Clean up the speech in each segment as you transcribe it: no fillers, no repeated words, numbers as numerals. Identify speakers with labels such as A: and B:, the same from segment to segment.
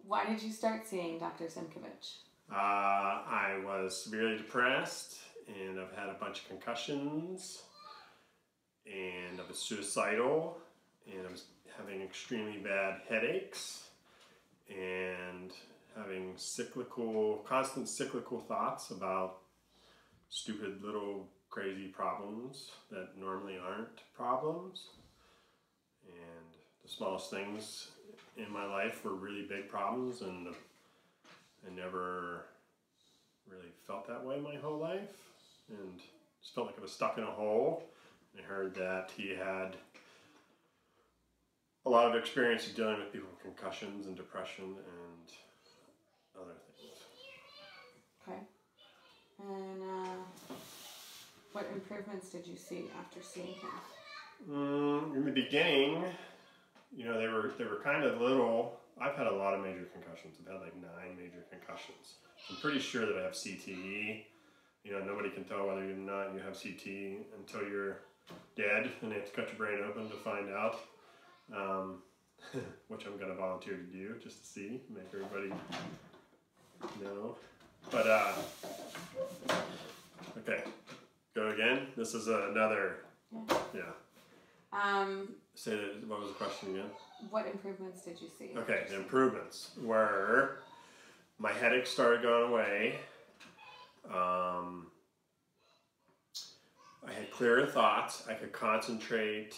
A: Why did you start seeing Dr. Simkovich?
B: I was severely depressed, and I've had a bunch of concussions, and I was suicidal, and I was having extremely bad headaches, and having constant cyclical thoughts about stupid little crazy problems that normally aren't problems. And the smallest things in my life were really big problems, and I never really felt that way my whole life, and just felt like I was stuck in a hole. I heard that he had a lot of experience dealing with people with concussions and depression and other things.
A: Okay. And what improvements did you see after seeing him?
B: In the beginning, you know, they were kind of little. I've had a lot of major concussions. I've had like 9 major concussions. I'm pretty sure that I have CTE. You know, nobody can tell whether or not you have CTE until you're dead, and they have to cut your brain open to find out. Which I'm going to volunteer to do, just to see, make everybody know. But, okay, go again. This is another, yeah. Say that, what was the question again?
A: What improvements did you see?
B: Okay, the improvements were, my headache started going away. I had clearer thoughts. I could concentrate.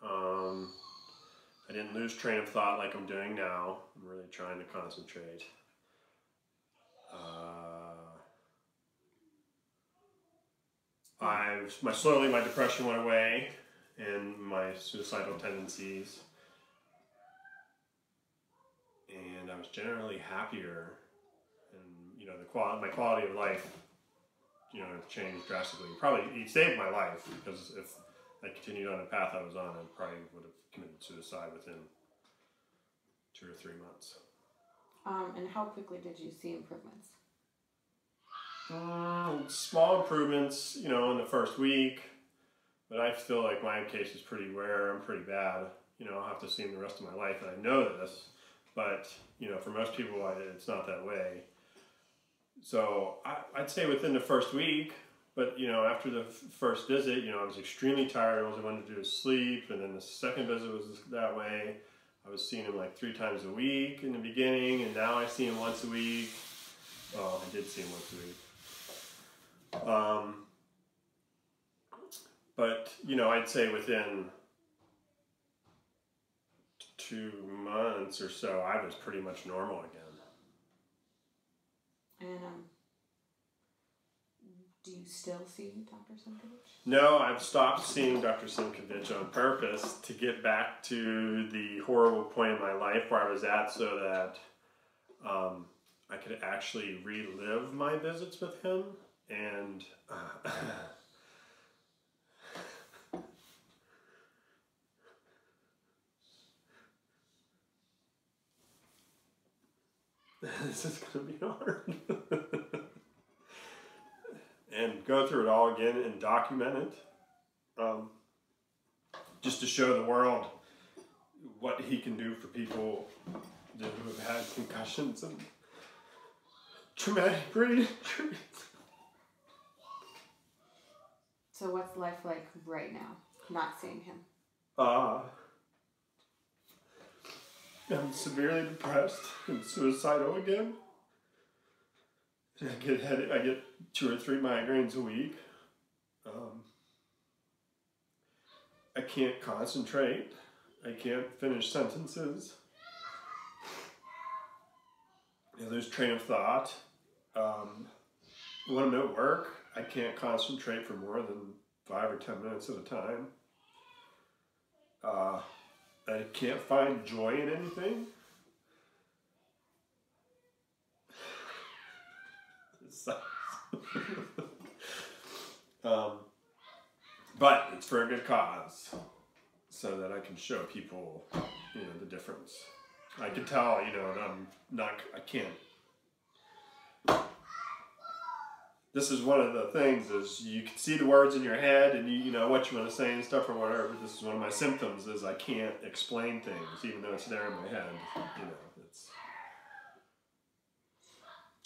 B: I didn't lose train of thought like I'm doing now. I'm really trying to concentrate. Slowly my depression went away, and my suicidal tendencies. And I was generally happier, and you know, my quality of life, you know, changed drastically. Probably it saved my life, because if I continued on the path I was on, I probably would have committed suicide within 2 or 3 months.
A: And how quickly did you see improvements?
B: Small improvements, you know, in the first week, but I feel like my case is pretty rare. I'm pretty bad. You know, I'll have to see him the rest of my life, and I know this, but, you know, for most people, it's not that way. So I'd say within the first week, but, you know, after the first visit, you know, I was extremely tired. All I wanted to do was sleep, and then the second visit was that way. I was seeing him like 3 times a week in the beginning, and now I see him once a week. Well, I did see him once a week. But, you know, I'd say within 2 months or so, I was pretty much normal again.
A: And do you still see Dr. Simkovich?
B: No, I've stopped seeing Dr. Simkovich on purpose to get back to the horrible point in my life where I was at, so that I could actually relive my visits with him. And this is going to be hard. And go through it all again and document it, just to show the world what he can do for people who have had concussions and traumatic brain injuries.
A: So what's life like right now, not seeing him?
B: I'm severely depressed and suicidal again. I get 2 or 3 migraines a week. I can't concentrate. I can't finish sentences. I lose train of thought. When I'm at work, I can't concentrate for more than 5 or 10 minutes at a time. I can't find joy in anything. It sucks. But it's for a good cause, so that I can show people, you know, the difference. I can tell, you know, and I can't. This is one of the things, is you can see the words in your head and you know what you want to say and stuff or whatever. But this is one of my symptoms, is I can't explain things, even though it's there in my head. You know,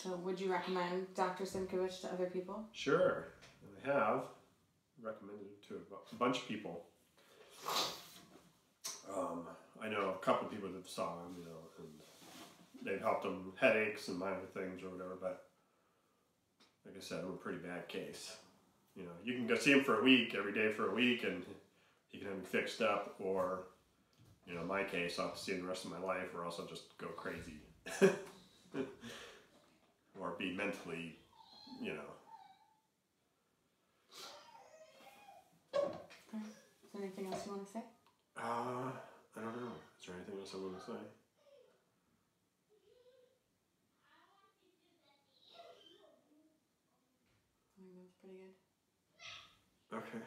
A: So would you recommend Dr. Simkovich to other people?
B: Sure, and I have recommended it to a bunch of people. I know a couple of people that saw him, you know, and they've helped them headaches and minor things or whatever, but like I said, I'm a pretty bad case. You know, you can go see him for a week, every day for a week, and he can have me fixed up, or, you know, in my case, I'll have to see him the rest of my life, or else I'll just go crazy. Or be mentally, you know.
A: Okay. Is there anything else you want to say?
B: I don't know. Is there anything else I want to say?
A: I think that was pretty good.
B: Okay.